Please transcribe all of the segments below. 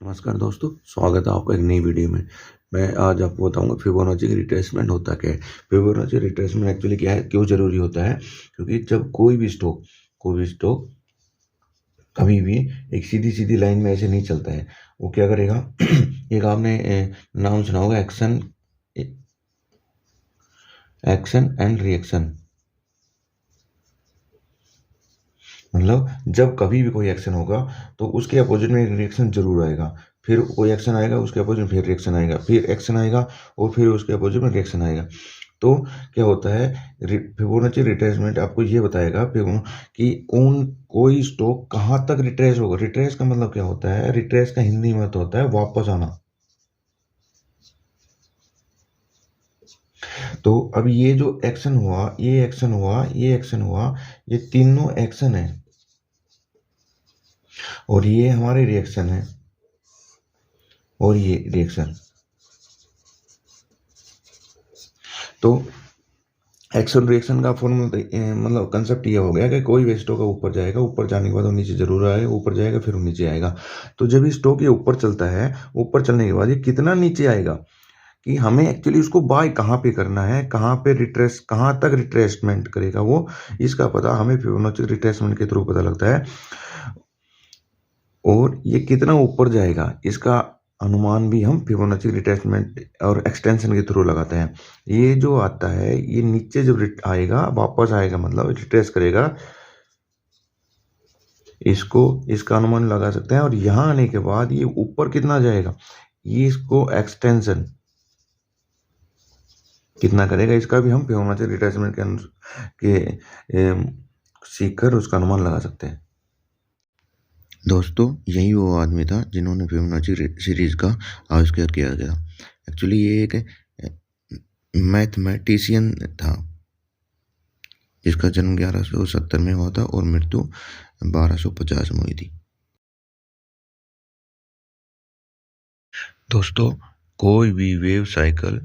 नमस्कार दोस्तों, स्वागत है आपका एक नई वीडियो में। मैं आज आपको बताऊंगा फिबोनाची की रिट्रेसमेंट होता क्या है। फिबोनाची रिट्रेसमेंट एक्चुअली क्या है, क्यों ज़रूरी होता है? क्योंकि जब कोई भी स्टॉक कभी भी एक सीधी सीधी लाइन में ऐसे नहीं चलता है। वो क्या करेगा एक आपने नाम सुना होगा, एक्शन एंड रिएक्शन। मतलब जब कभी भी कोई एक्शन होगा तो उसके अपोजिट में एक रिएक्शन जरूर आएगा। फिर कोई एक्शन आएगा, उसके अपोजिट में फिर रिएक्शन आएगा, फिर एक्शन आएगा और फिर उसके अपोजिट में रिएक्शन आएगा। तो क्या होता है, फिबोनाची रिट्रेसमेंट आपको ये बताएगा कि कौन कोई स्टॉक कहाँ तक रिट्रेस होगा। रिट्रेस का मतलब क्या होता है? रिट्रेस का हिंदी में तो होता है वापस आना। तो अब ये जो एक्शन हुआ, ये एक्शन हुआ, ये एक्शन हुआ, ये तीनों एक्शन है और ये हमारे रिएक्शन है और ये रिएक्शन। तो एक्शन रिएक्शन का फॉर्मूला मतलब कंसेप्ट ये हो गया कि कोई भी स्टॉक ऊपर जाएगा, ऊपर जाने के बाद वो नीचे जरूर आएगा, ऊपर जाएगा फिर वो नीचे आएगा। तो जब ये स्टॉक ये ऊपर चलता है, ऊपर चलने के बाद ये कितना नीचे आएगा, कि हमें एक्चुअली उसको बाय कहाँ पे करना है, कहाँ पे रिट्रेस, कहाँ तक रिट्रेसमेंट करेगा वो, इसका पता हमें फिबोनाची रिट्रेसमेंट के थ्रू पता लगता है। और ये कितना ऊपर जाएगा इसका अनुमान भी हम फिबोनाची रिट्रेसमेंट और एक्सटेंशन के थ्रू लगाते हैं। ये जो आता है, ये नीचे जब आएगा, वापस आएगा, मतलब रिट्रेस करेगा, इसका अनुमान लगा सकते हैं। और यहाँ आने के बाद ये ऊपर कितना जाएगा, ये इसको एक्सटेंशन कितना करेगा, इसका भी हम फिबोनाची रिट्रेसमेंट के सीख कर उसका अनुमान लगा सकते हैं। दोस्तों, यही वो आदमी था जिन्होंने फिबोनाची सीरीज का आविष्कार किया गया। एक्चुअली ये एक मैथमेटिशियन था जिसका जन्म 1170 में हुआ था और मृत्यु 1250 में हुई थी। दोस्तों, कोई भी वेव साइकिल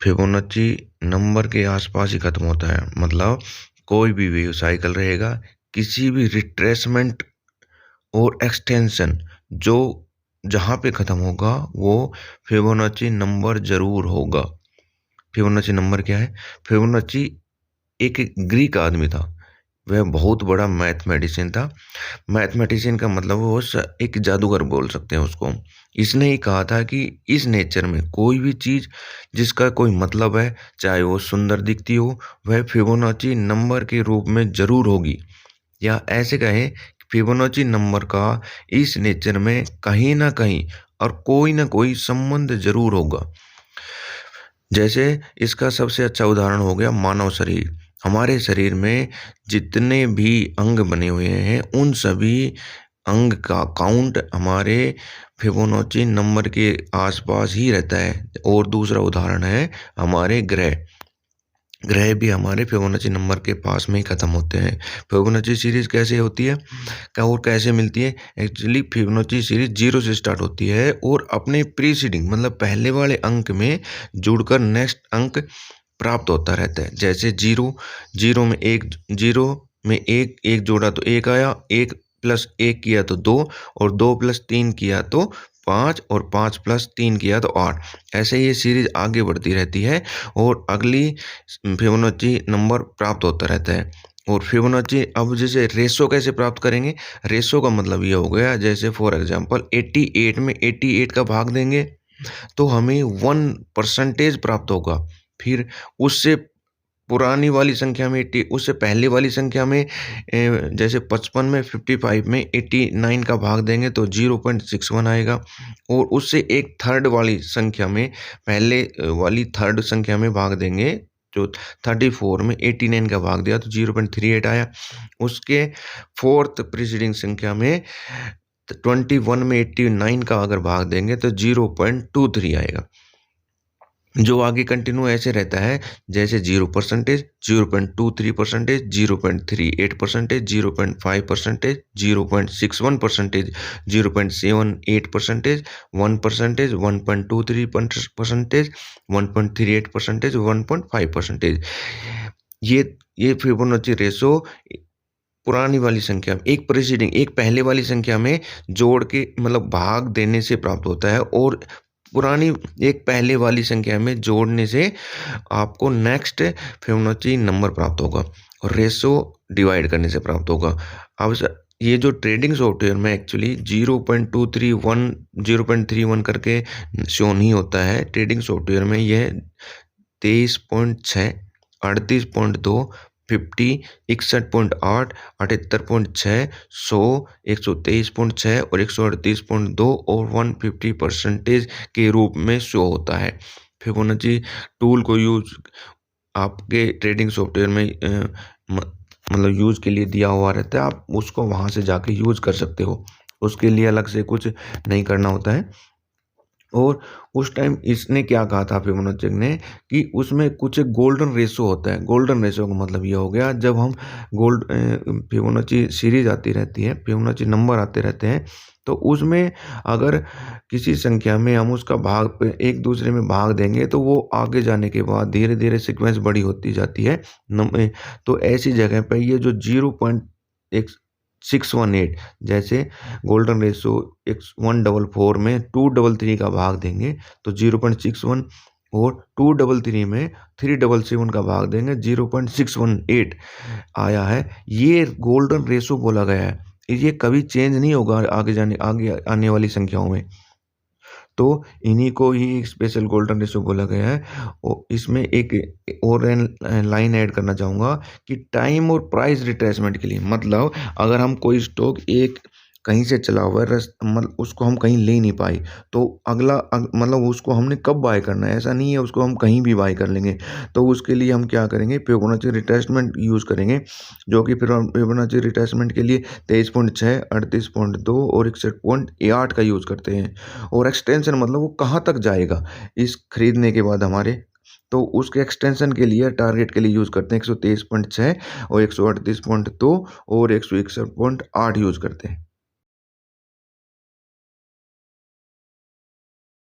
फिबोनाची नंबर के आसपास ही खत्म होता है। मतलब कोई भी वेव साइकिल रहेगा, किसी भी रिट्रेसमेंट और एक्सटेंशन जो जहाँ पे ख़त्म होगा वो फिबोनाची नंबर जरूर होगा। फिबोनाची नंबर क्या है? फिबोनाची एक ग्रीक आदमी था, वह बहुत बड़ा मैथमेटिशियन था। मैथमेटिशियन का मतलब वो एक जादूगर बोल सकते हैं उसको। इसने ही कहा था कि इस नेचर में कोई भी चीज़ जिसका कोई मतलब है, चाहे वो सुंदर दिखती हो, वह फिबोनाची नंबर के रूप में जरूर होगी। या ऐसे कहें, फिबोनाची नंबर का इस नेचर में कहीं ना कहीं और कोई ना कोई संबंध जरूर होगा। जैसे इसका सबसे अच्छा उदाहरण हो गया मानव शरीर। हमारे शरीर में जितने भी अंग बने हुए हैं, उन सभी अंग का काउंट हमारे फिबोनाची नंबर के आसपास ही रहता है। और दूसरा उदाहरण है हमारे ग्रह। ग्रह भी हमारे फिबोनाची नंबर के पास में ही खत्म होते हैं। फिबोनाची सीरीज कैसे होती है और कैसे मिलती है? एक्चुअली फिबोनाची सीरीज 0 से स्टार्ट होती है और अपने प्रीसीडिंग मतलब पहले वाले अंक में जुड़कर नेक्स्ट अंक प्राप्त होता रहता है। जैसे जीरो में एक जोड़ा तो एक आया, एक प्लस एक किया तो दो, और दो प्लस तीन किया तो 5, और 5 प्लस 3 किया तो 8। ऐसे ये सीरीज आगे बढ़ती रहती है और अगली फिबोनाची नंबर प्राप्त होता रहता है। और फिबोनाची अब जैसे रेशो कैसे प्राप्त करेंगे? रेशो का मतलब ये हो गया, जैसे फॉर एग्जांपल 88 में 88 का भाग देंगे तो हमें 1% प्राप्त होगा। फिर उससे पुरानी वाली संख्या में 80, उससे पहले वाली संख्या में जैसे 55 में 55 में 89 का भाग देंगे तो 0.61 आएगा। और उससे एक थर्ड वाली संख्या में पहले वाली थर्ड संख्या में भाग देंगे, जो 34 में 89 का भाग दिया तो 0.38 आया। उसके फोर्थ प्रीसीडिंग संख्या में 21 में 89 का अगर भाग देंगे तो 0.23 आएगा। जो आगे कंटिन्यू ऐसे रहता है, जैसे 0%, 0.23%, 0.38%, 0.5%, 0.61%, 0.78%, 1%, 1.23%, 1.38%, 1.5%। ये फिबोनाची रेशो पुरानी वाली संख्या एक प्रीसीडिंग एक पहले वाली संख्या में जोड़ के मतलब भाग देने से प्राप्त होता है, और पुरानी एक पहले वाली संख्या में जोड़ने से आपको नेक्स्ट फिबोनाची नंबर प्राप्त होगा, और रेशो डिवाइड करने से प्राप्त होगा। अब ये जो ट्रेडिंग सॉफ्टवेयर में एक्चुअली 0.231 0.31 करके शो नहीं होता है। ट्रेडिंग सॉफ्टवेयर में यह 23.6 38.2 50 61.8 78.6 100 123.6 और 138.2 और 150% के रूप में शो होता है। फिबोनाची टूल को यूज आपके ट्रेडिंग सॉफ्टवेयर में मतलब यूज के लिए दिया हुआ रहता है, आप उसको वहां से जाके यूज कर सकते हो, उसके लिए अलग से कुछ नहीं करना होता है। और उस टाइम इसने क्या कहा था फिबोनाची ने कि उसमें कुछ गोल्डन रेशो होता है। गोल्डन रेशो का मतलब ये हो गया, जब हम फिबोनाची सीरीज आती रहती है, फिबोनाची नंबर आते रहते हैं, तो उसमें अगर किसी संख्या में हम उसका भाग एक दूसरे में भाग देंगे तो वो आगे जाने के बाद धीरे धीरे सीक्वेंस बड़ी होती जाती है। तो ऐसी जगह पर ये जो 0.618 जैसे गोल्डन रेशो 144 में 233 का भाग देंगे तो 0.61, और 233 में 377 का भाग देंगे 0.618 आया है। ये गोल्डन रेशो बोला गया है, ये कभी चेंज नहीं होगा आगे आने वाली संख्याओं में। तो इन्हीं को ही स्पेशल गोल्डन रेशो बोला गया है। और इसमें एक और लाइन ऐड करना चाहूँगा कि टाइम और प्राइस रिट्रेसमेंट के लिए, मतलब अगर हम कोई स्टॉक एक कहीं से चला हुआ है मतलब उसको हम कहीं ले नहीं पाए, तो अगला मतलब उसको हमने कब बाय करना है, ऐसा नहीं है उसको हम कहीं भी बाय कर लेंगे। तो उसके लिए हम क्या करेंगे, फिबोनाची रिट्रेसमेंट यूज़ करेंगे, जो कि फिबोनाची रिट्रेसमेंट के लिए 23.6 38.2 और 61.8 का यूज़ करते हैं। और एक्सटेंशन मतलब वो कहाँ तक जाएगा इस खरीदने के बाद हमारे, तो उसके एक्सटेंशन के लिए टारगेट के लिए यूज़ करते हैं 123.6 और 138.2 और 161.8 यूज़ करते हैं।